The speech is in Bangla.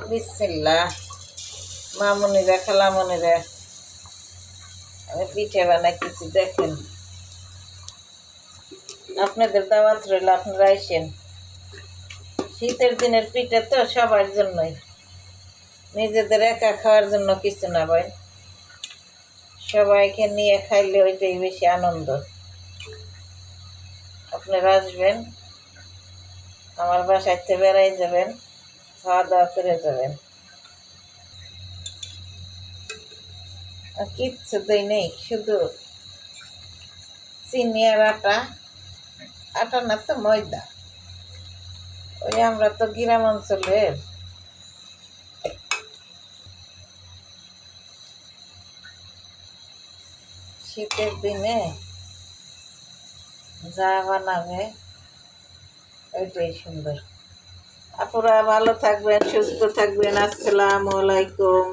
বিসমিল্লাহ। মামুনিরা খালামুনিরা, আমি পিঠে বানাইতেছি, দেখেন। আপনাদের দাওয়াত রইল, আপনারা আইসেন। শীতের দিনের পিঠে তো সবার জন্যই, নিজেদের একা খাওয়ার জন্য কিছু না ভাই, সবাইকে নিয়ে খাইলে ওইটাই বেশি আনন্দ। আপনারা আসবেন, আমার বাসাতে বেড়াই যাবেন, খাওয়া দাওয়া করে যাবেন। আর কিচ্ছু দেই নেই, শুধু চিনি আর আটা। আটা না তো ময়দা। ওই আমরা তো গ্রাম অঞ্চলের, শীতের দিনে যা বানাবে ওইটাই সুন্দর। আপনারা ভালো থাকবেন, সুস্থ থাকবেন। আসসালামু আলাইকুম।